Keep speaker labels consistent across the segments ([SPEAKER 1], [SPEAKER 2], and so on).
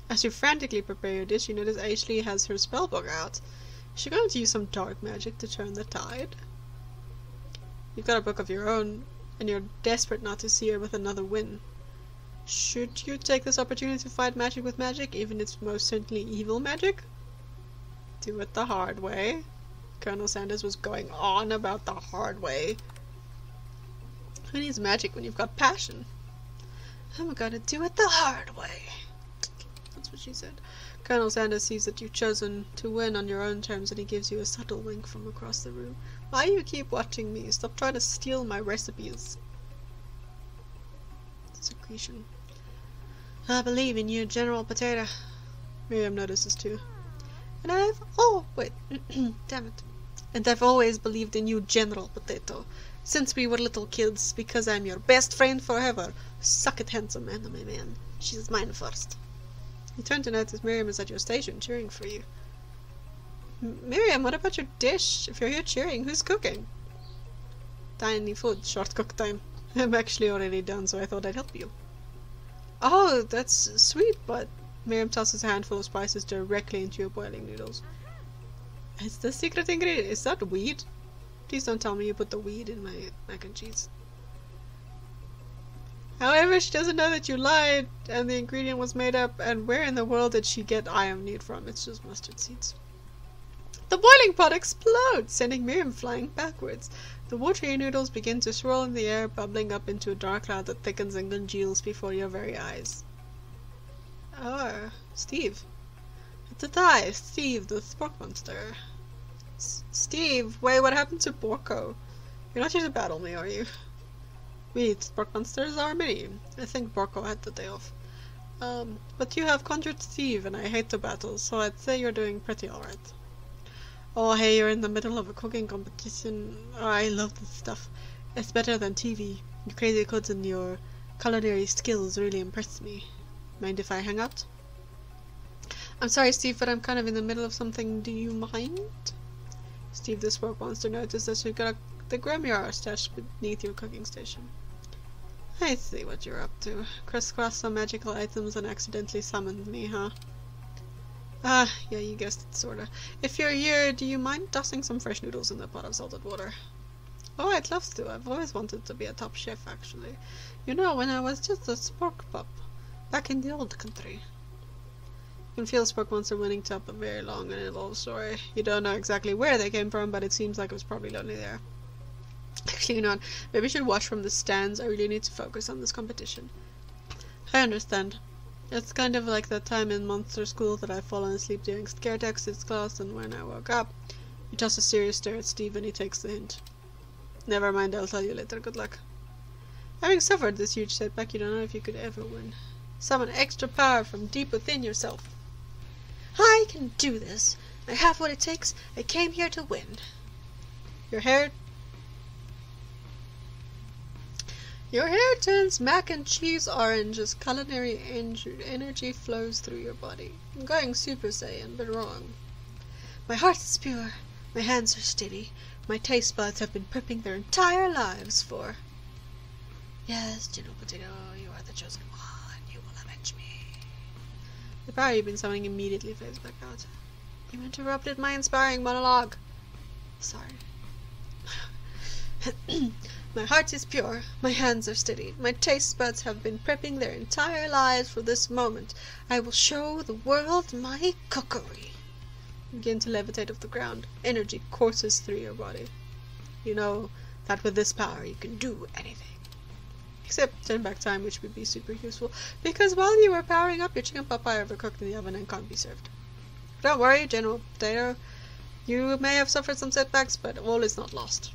[SPEAKER 1] As you frantically prepare your dish, you notice Ashley has her spellbook out. Is she going to use some dark magic to turn the tide? You've got a book of your own, and you're desperate not to see her with another win. Should you take this opportunity to fight magic with magic, even if it's most certainly evil magic? Do it the hard way. Colonel Sanders was going on about the hard way. Who needs magic when you've got passion? I'm gonna do it the hard way. That's what she said. Colonel Sanders sees that you've chosen to win on your own terms, and he gives you a subtle wink from across the room. Why do you keep watching me? Stop trying to steal my recipes. Secretion. I believe in you, General Potato. Miriam notices too. And damn it. And I've always believed in you, General Potato, since we were little kids, because I'm your best friend forever. Suck it, handsome anime man. She's mine first. You turn to notice Miriam is at your station, cheering for you. Miriam, what about your dish? If you're here cheering, who's cooking? Tiny food, short cook time. I'm actually already done, so I thought I'd help you. Oh, that's sweet, but... Miriam tosses a handful of spices directly into your boiling noodles. It's the secret ingredient. Is that weed? Please don't tell me you put the weed in my mac and cheese. However, she doesn't know that you lied and the ingredient was made up, and where in the world did she get iron need from? It's just mustard seeds. The boiling pot explodes, sending Miriam flying backwards. The watery noodles begin to swirl in the air, bubbling up into a dark cloud that thickens and congeals before your very eyes. Oh, Steve. It's a tie, Steve, the spork monster. Steve, wait, what happened to Borko? You're not here to battle me, are you? We spork monsters are many. I think Borko had the day off. But you have conjured Steve, and I hate to battle, so I'd say you're doing pretty alright. Oh, hey, you're in the middle of a cooking competition. Oh, I love this stuff. It's better than TV. Your crazy codes and your culinary skills really impress me. Mind if I hang out? I'm sorry, Steve, but I'm kind of in the middle of something. Do you mind? Steve, the spork monster, noticed that you've got the grimoire stashed beneath your cooking station. I see what you're up to. Crisscross some magical items and accidentally summoned me, huh? Ah, yeah, you guessed it, sorta. If you're here, do you mind tossing some fresh noodles in the pot of salted water? Oh, I'd love to. I've always wanted to be a top chef, actually. You know, when I was just a spork pup, back in the old country. You can feel Spork Monster wanting to up a very long and involved story. You don't know exactly where they came from, but it seems like it was probably lonely there. Actually, you know what? Maybe I should watch from the stands. I really need to focus on this competition. I understand. It's kind of like that time in monster school that I've fallen asleep during scare tactics class, and when I woke up, you toss a serious stare at Steve and he takes the hint. Never mind, I'll tell you later. Good luck. Having suffered this huge setback, you don't know if you could ever win. Summon extra power from deep within yourself. I can do this. I have what it takes. I came here to win. Your hair turns mac and cheese orange as culinary energy flows through your body. I'm going Super Saiyan, but wrong. My heart is pure. My hands are steady. My taste buds have been prepping their entire lives for... Yes, General Potato, you are the chosen one. You will avenge me. The power you've been summoning immediately fades back out. You interrupted my inspiring monologue. Sorry. My heart is pure. My hands are steady. My taste buds have been prepping their entire lives for this moment. I will show the world my cookery. You begin to levitate off the ground. Energy courses through your body. You know that with this power you can do anything. Except turn back time, which would be super useful, because while you were powering up, your chicken pot pie overcooked in the oven and can't be served. Don't worry, General Potato. You may have suffered some setbacks, but all is not lost.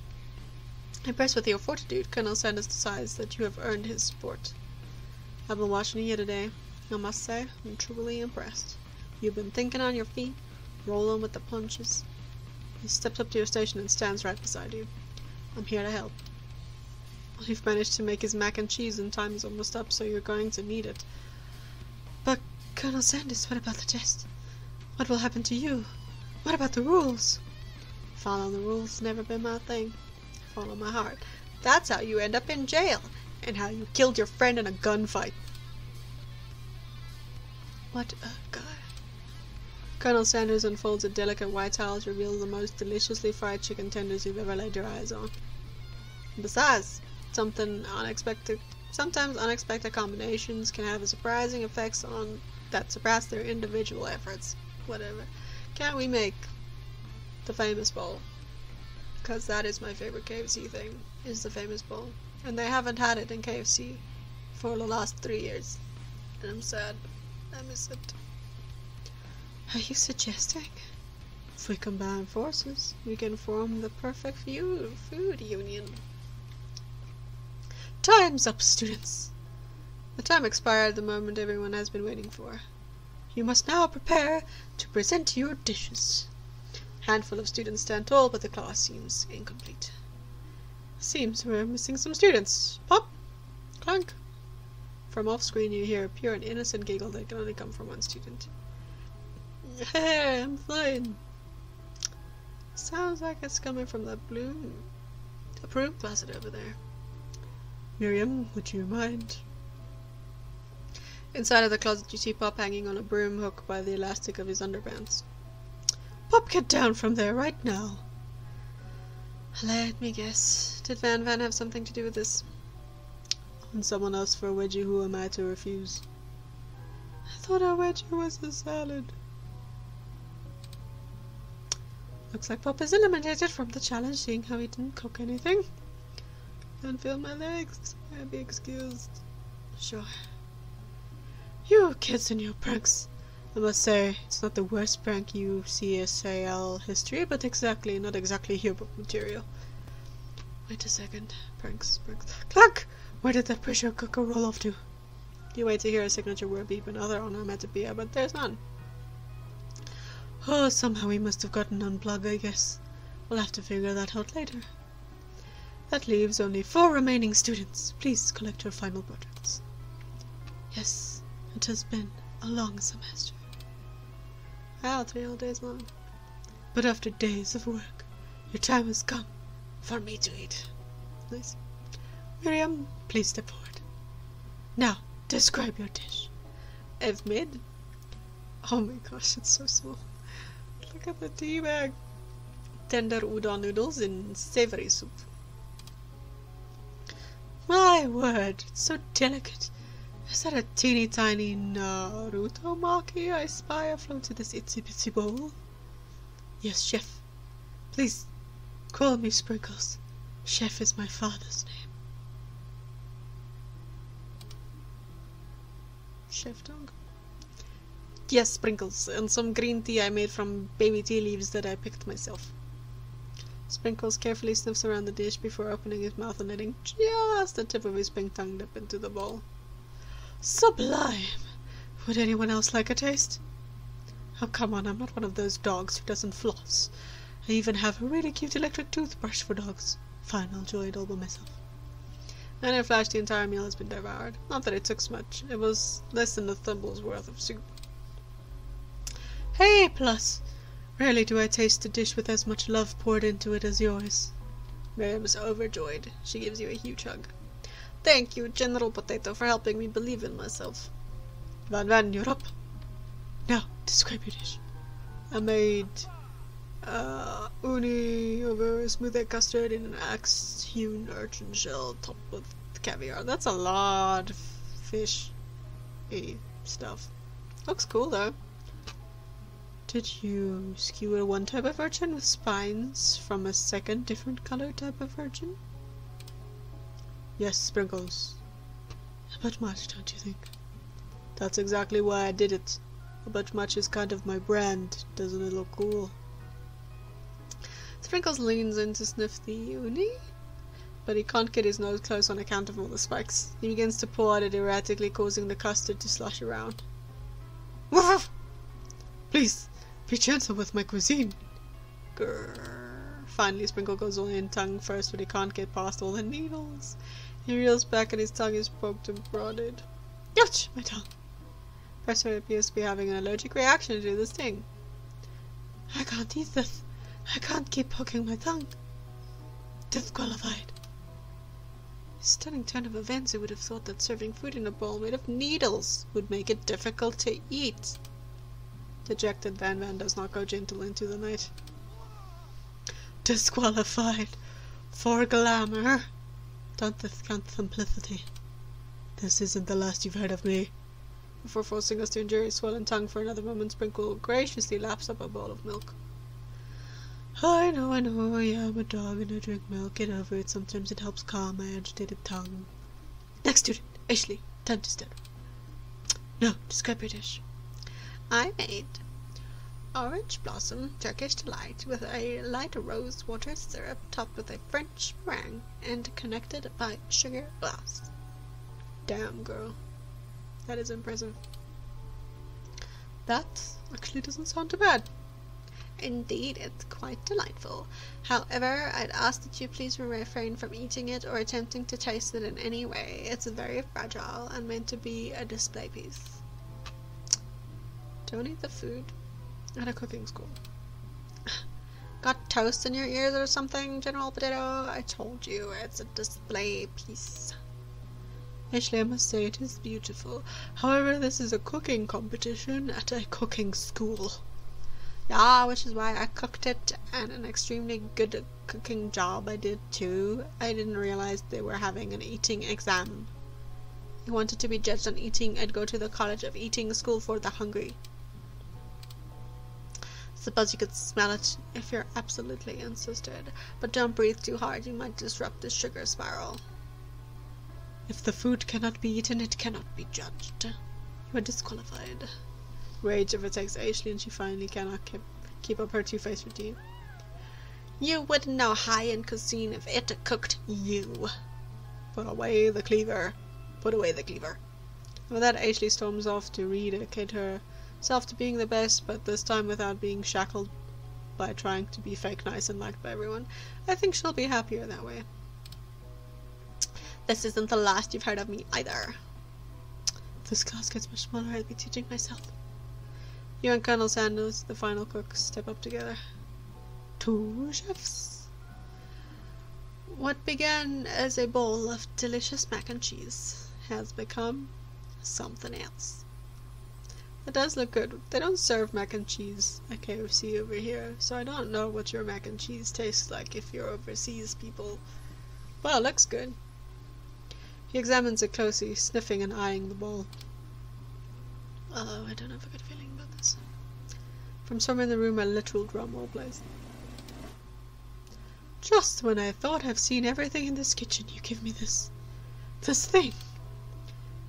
[SPEAKER 1] Impressed with your fortitude, Colonel Sanders decides that you have earned his support. I've been watching you today. I must say, I'm truly impressed. You've been thinking on your feet, rolling with the punches. He steps up to your station and stands right beside you. I'm here to help. You've managed to make his mac and cheese and time is almost up, so you're going to need it. But, Colonel Sanders, what about the test? What will happen to you? What about the rules? Follow the rules, never been my thing. Follow my heart. That's how you end up in jail, and how you killed your friend in a gunfight. What a guy. Colonel Sanders unfolds a delicate white towel to reveal the most deliciously fried chicken tenders you've ever laid your eyes on. Besides, sometimes unexpected combinations can have surprising effects on that surpass their individual efforts. Whatever. Can't we make the famous bowl? Because that is my favorite KFC thing, is the famous bowl. And they haven't had it in KFC for the last 3 years. And I'm sad. I miss it. Are you suggesting if we combine forces, we can form the perfect food union? Time's up, students. The time expired the moment everyone has been waiting for. You must now prepare to present your dishes. A handful of students stand tall, but the class seems incomplete. Seems we're missing some students. Pop! Clank! From off-screen you hear a pure and innocent giggle that can only come from one student. Hey, I'm fine. Sounds like it's coming from the broom closet over there. Miriam, would you mind? Inside of the closet you see Pop hanging on a broom hook by the elastic of his underpants. Pop, get down from there right now. Let me guess. Did Van have something to do with this? And someone else for a wedgie, who am I to refuse? I thought our wedgie was a salad. Looks like Pop is eliminated from the challenge, seeing how he didn't cook anything. Can't feel my legs. I'll be excused. Sure. You kids and your pranks. I must say, it's not the worst prank you CSAL history, but not exactly yearbook material. Wait a second. Pranks. Clank! Where did that pressure cooker roll off to? You wait to hear a signature word beep, another onomatopoeia, but there's none. Oh, somehow we must have gotten unplugged, I guess. We'll have to figure that out later. That leaves only 4 remaining students. Please collect your final projects. Yes, it has been a long semester. Wow, 3 whole days long. But after days of work, your time has come for me to eat. Nice. Miriam, please step forward. Now, describe your dish. I've made... Oh my gosh, it's so small. Look at the tea bag. Tender udon noodles in savory soup. My word, it's so delicate. Is that a teeny tiny Naruto maki I spy afloat to this itsy bitsy bowl? Yes, chef. Please, call me Sprinkles. Chef is my father's name. Chef dog. Yes, Sprinkles, and some green tea I made from baby tea leaves that I picked myself. Sprinkles carefully sniffs around the dish before opening his mouth and letting just the tip of his pink tongue dip into the bowl. Sublime! Would anyone else like a taste? Oh, come on, I'm not one of those dogs who doesn't floss. I even have a really cute electric toothbrush for dogs. Fine, I'll enjoy it all by myself. And in a flash, the entire meal has been devoured. Not that it took much. It was less than a thumble's worth of soup. Hey, plus! Rarely do I taste a dish with as much love poured into it as yours. Miriam is overjoyed. She gives you a huge hug. Thank you, General Potato, for helping me believe in myself. Van, you're up. Now, describe your dish. I made uni over smooth egg custard in an axe-hewn urchin shell topped with caviar. That's a lot of fish-y stuff. Looks cool, though. Did you skewer one type of urchin with spines from a second different color type of urchin? Yes, Sprinkles. A bit much, don't you think? That's exactly why I did it. A bit much is kind of my brand. Doesn't it look cool? Sprinkles leans in to sniff the uni, but he can't get his nose close on account of all the spikes. He begins to pour at it erratically, causing the custard to slosh around. Woof! Please, be gentle with my cuisine. Grrr. Finally, Sprinkle goes all in tongue first, but he can't get past all the needles. He reels back and his tongue is poked and prodded. Ouch! My tongue. Professor appears to be having an allergic reaction to this thing. I can't eat this. I can't keep poking my tongue. Disqualified. Stunning turn of events, who would have thought that serving food in a bowl made of needles would make it difficult to eat? Dejected, Van Van does not go gentle into the night. Disqualified. For glamour. Don't discount simplicity. This isn't the last you've heard of me. Before forcing us to endure his swollen tongue for another moment, Sprinkle graciously laps up a bowl of milk. I know, yeah, I'm a dog and I drink milk. Get over it. Sometimes it helps calm my agitated tongue. Next student, Ashley. Time to stutter. No, describe your dish. I made orange blossom Turkish delight with a light rose water syrup topped with a French meringue and connected by sugar glass. Damn, girl. That is impressive. That actually doesn't sound too bad. Indeed, it's quite delightful. However, I'd ask that you please refrain from eating it or attempting to taste it in any way. It's very fragile and meant to be a display piece. Don't eat the food at a cooking school. Got toast in your ears or something, General Potato? I told you, it's a display piece. Actually, I must say it is beautiful. However, this is a cooking competition at a cooking school. Yeah, which is why I cooked it, and an extremely good cooking job I did too. I didn't realize they were having an eating exam. If you wanted to be judged on eating, I'd go to the College of Eating School for the Hungry. Suppose you could smell it if you're absolutely insisted, but don't breathe too hard, you might disrupt the sugar spiral. If the food cannot be eaten, it cannot be judged. You are disqualified. Rage overtakes Ashley and she finally cannot keep up her two-faced routine. You wouldn't know high-end cuisine if it cooked you. Put away the cleaver. Put away the cleaver. With that, Ashley storms off to rededicate herself to being the best, but this time without being shackled by trying to be fake nice and liked by everyone. I think she'll be happier that way. This isn't the last you've heard of me either. If this class gets much smaller, I'll be teaching myself. You and Colonel Sanders, the final cook, step up together. Two chefs. What began as a bowl of delicious mac and cheese has become something else. It does look good. They don't serve mac and cheese at KFC over here, so I don't know what your mac and cheese tastes like if you're overseas people. Well, it looks good. He examines it closely, sniffing and eyeing the bowl. Although I don't have a good feeling about this. From somewhere in the room, a literal drum roll plays. Just when I thought I've seen everything in this kitchen, you give me this thing,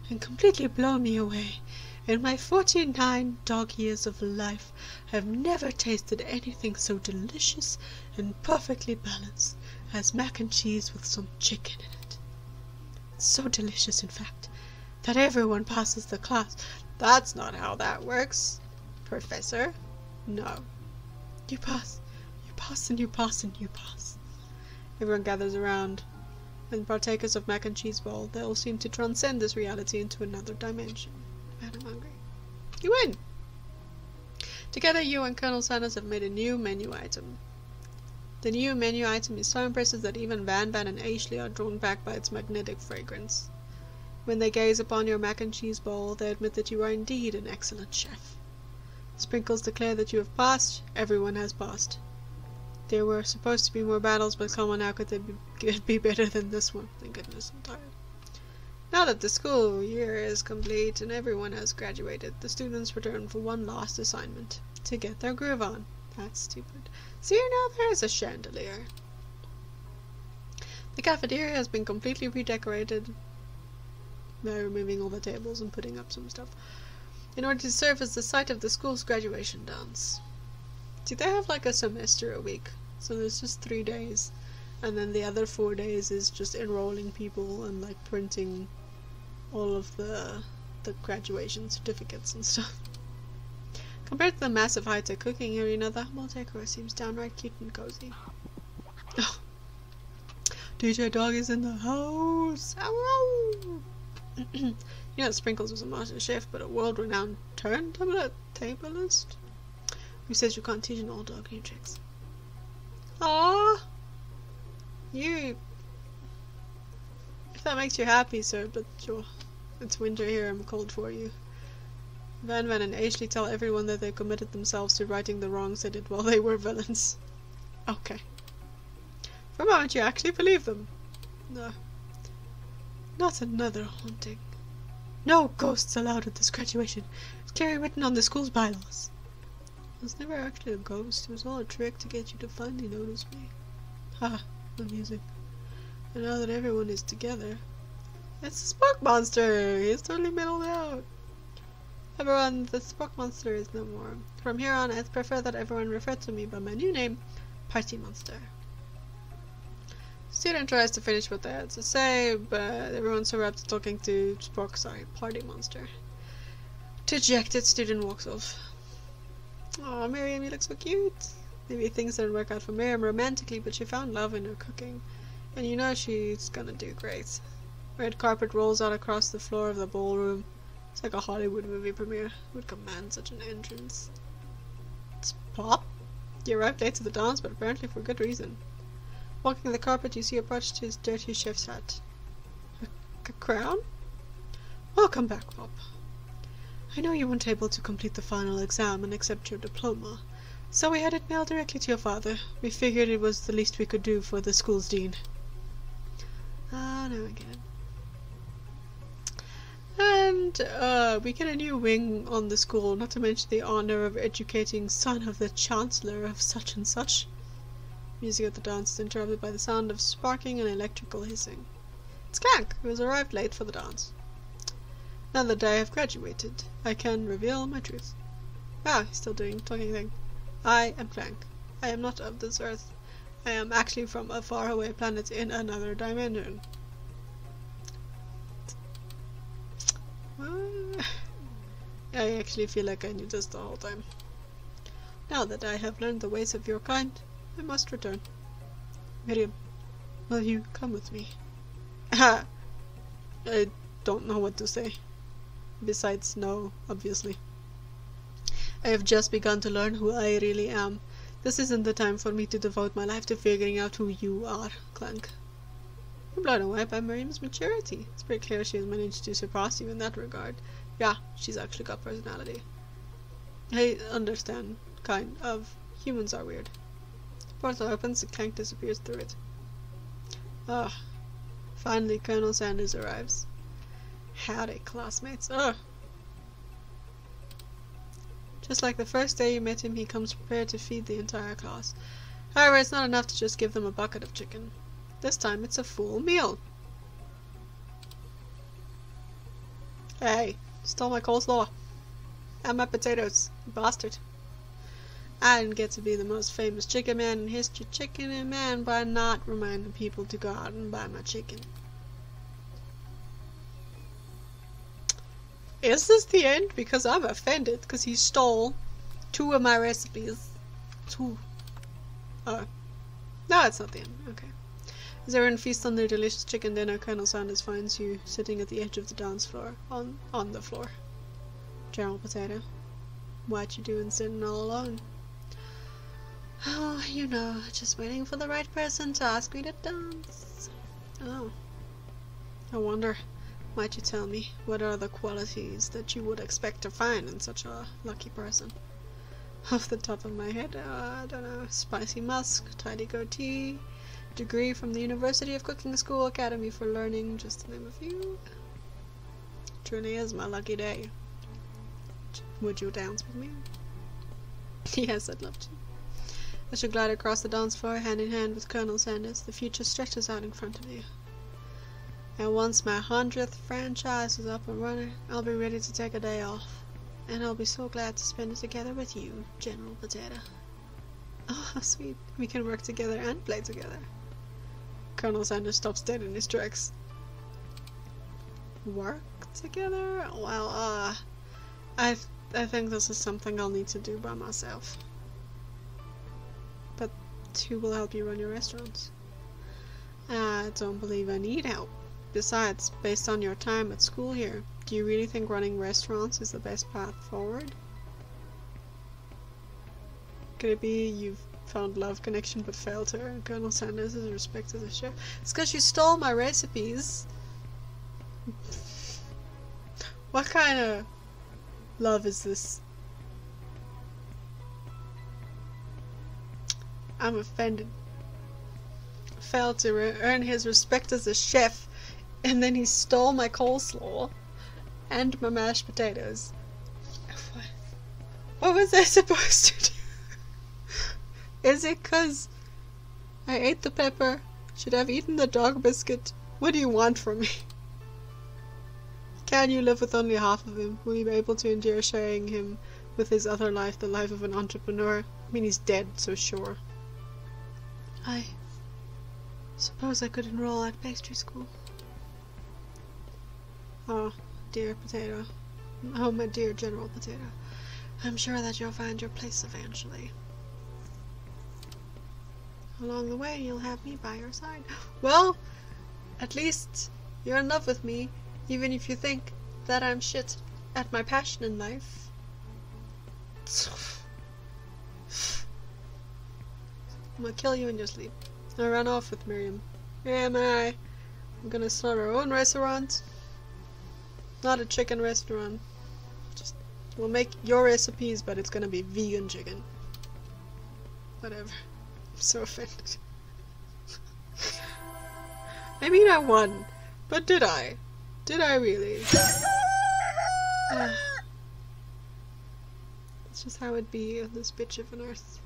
[SPEAKER 1] and completely blow me away. In my 49 dog years of life, I've never tasted anything so delicious and perfectly balanced as mac and cheese with some chicken in it. It's so delicious, in fact, that everyone passes the class. That's not how that works, Professor. No. You pass, and you pass, and you pass. Everyone gathers around, and partakers of mac and cheese bowl, they all seem to transcend this reality into another dimension. Man, I'm hungry. You win! Together, you and Colonel Sanders have made a new menu item. The new menu item is so impressive that even Van Van and Ashley are drawn back by its magnetic fragrance. When they gaze upon your mac and cheese bowl, they admit that you are indeed an excellent chef. Sprinkles declare that you have passed. Everyone has passed. There were supposed to be more battles, but come on, how could they be better than this one? Thank goodness, I'm tired. Now that the school year is complete and everyone has graduated, the students return for one last assignment, to get their groove on. That's stupid. See, now there is a chandelier. The cafeteria has been completely redecorated by removing all the tables and putting up some stuff, in order to serve as the site of the school's graduation dance. See, they have like a semester a week, so there's just 3 days, and then the other 4 days is just enrolling people and like printing all of the graduation certificates and stuff. Compared to the massive high-tech cooking arena, the humble decor seems downright cute and cozy. Oh. DJ Dog is in the house! Hello! You know, Sprinkles was a master chef, but a world-renowned turntablist? Who says you can't teach an old dog new tricks? Aww! You... that makes you happy, sir, but it's winter here, I'm cold for you. Van and Ashley tell everyone that they committed themselves to righting the wrongs they did while they were villains. Okay. For a moment you actually believe them. No. Not another haunting. No ghosts allowed at this graduation. It's clearly written on the school's bylaws. It was never actually a ghost. It was all a trick to get you to finally notice me. Ha, amusing. And now that everyone is together, it's the Spook Monster! He's totally mellowed out. Everyone, the Spook Monster is no more. From here on, I prefer that everyone refer to me by my new name, Party Monster. Student tries to finish what they had to say, but everyone's so wrapped talking to Party Monster. Dejected student walks off. Oh, Miriam, you look so cute. Maybe things didn't work out for Miriam romantically, but she found love in her cooking. And you know she's gonna do great. Red carpet rolls out across the floor of the ballroom. It's like a Hollywood movie premiere. Would command such an entrance. It's Pop. You arrived late to the dance, but apparently for good reason. Walking the carpet, you see approach to his dirty chef's hat. A crown? Welcome back, Pop. I know you weren't able to complete the final exam and accept your diploma, so we had it mailed directly to your father. We figured it was the least we could do for the school's dean. Ah, now I get it. And, we get a new wing on the school, not to mention the honor of educating son of the chancellor of such and such. Music at the dance is interrupted by the sound of sparking and electrical hissing. It's Clank, who has arrived late for the dance. Now that I have graduated, I can reveal my truth. Ah, he's still doing talking thing. I am Clank. I am not of this earth. I am actually from a faraway planet in another dimension. I actually feel like I knew this the whole time. Now that I have learned the ways of your kind, I must return. Miriam, will you come with me? I don't know what to say. Besides, no, obviously. I have just begun to learn who I really am. This isn't the time for me to devote my life to figuring out who you are, Clank. I'm blown away by Miriam's maturity. It's pretty clear she has managed to surpass you in that regard. Yeah, she's actually got personality. I understand, kind of. Humans are weird. The portal opens and Clank disappears through it. Ah, finally Colonel Sanders arrives. Howdy, classmates. Ugh. Just like the first day you met him, he comes prepared to feed the entire class. However, it's not enough to just give them a bucket of chicken. This time it's a full meal. Hey, stole my coleslaw. And my potatoes, you bastard. I didn't get to be the most famous chicken man in history, chicken and man, by not reminding people to go out and buy my chicken. Is this the end? Because I'm offended, because he stole 2 of my recipes. 2. Oh. No, it's not the end. Okay. As everyone feasts on their delicious chicken dinner, Colonel Sanders finds you sitting at the edge of the dance floor, on the floor. General Potato, what you doing sitting all alone? Oh, you know, just waiting for the right person to ask me to dance. Oh. I wonder, might you tell me, what are the qualities that you would expect to find in such a lucky person? Off the top of my head, I don't know, spicy musk, tidy goatee, degree from the University of Cooking School Academy for Learning, just to name a few. Truly is my lucky day. Would you dance with me? Yes, I'd love to. As you glide across the dance floor, hand in hand with Colonel Sanders, the future stretches out in front of you. And once my 100th franchise is up and running, I'll be ready to take a day off. And I'll be so glad to spend it together with you, General Potato. Oh, how sweet. We can work together and play together. Colonel Sanders stops dead in his tracks. Work together? Well, I think this is something I'll need to do by myself. But who will help you run your restaurants? I don't believe I need help. Besides, based on your time at school here, do you really think running restaurants is the best path forward? Could it be you've found love connection but failed to earn Colonel Sanders' respect as a chef? It's because you stole my recipes What kind of love is this? I'm offended. Failed to earn his respect as a chef, and then he stole my coleslaw and my mashed potatoes. What was I supposed to do? Is it 'cause I ate the pepper? Should have eaten the dog biscuit? What do you want from me? Can you live with only half of him? Will you be able to endure sharing him with his other life, the life of an entrepreneur? I mean, he's dead, so sure. I suppose I could enroll at pastry school. Oh, dear potato. Oh, my dear General Potato. I'm sure that you'll find your place eventually. Along the way, you'll have me by your side. Well, at least you're in love with me, even if you think that I'm shit at my passion in life. I'm gonna kill you in your sleep. I ran off with Miriam. Miriam and I are gonna start our own restaurant. Not a chicken restaurant. Just, we'll make your recipes, but it's gonna be vegan chicken. Whatever. I'm so offended. Maybe not one, but did I? Did I really? That's just how it be on this bitch of an earth.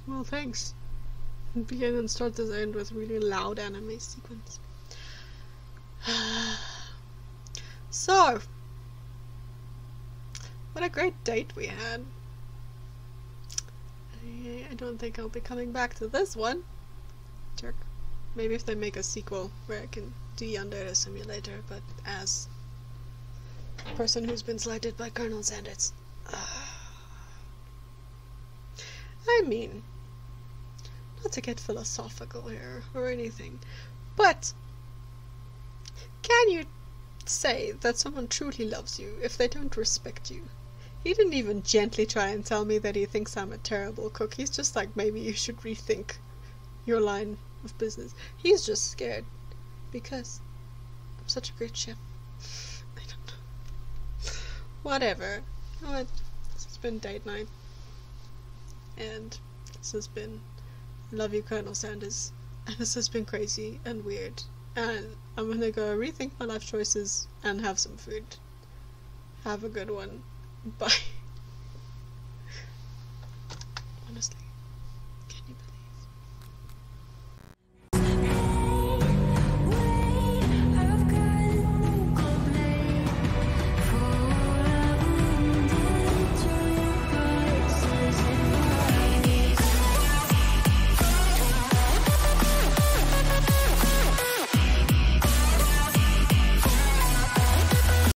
[SPEAKER 1] Well, thanks. Begin and start this end with really loud anime sequence. So, what a great date we had. I don't think I'll be coming back to this one. Jerk. Maybe if they make a sequel where I can do Yandere Simulator, but as a person who's been slighted by Colonel Sanders. I mean, not to get philosophical here or anything, but can you say that someone truly loves you if they don't respect you? He didn't even gently try and tell me that he thinks I'm a terrible cook. He's just like, maybe you should rethink your line of business. He's just scared because I'm such a great chef. I don't know. Whatever. You know what? This has been date night. And this has been Love You, Colonel Sanders. And this has been crazy and weird. And I'm gonna go rethink my life choices and have some food. Have a good one. Bye. Honestly.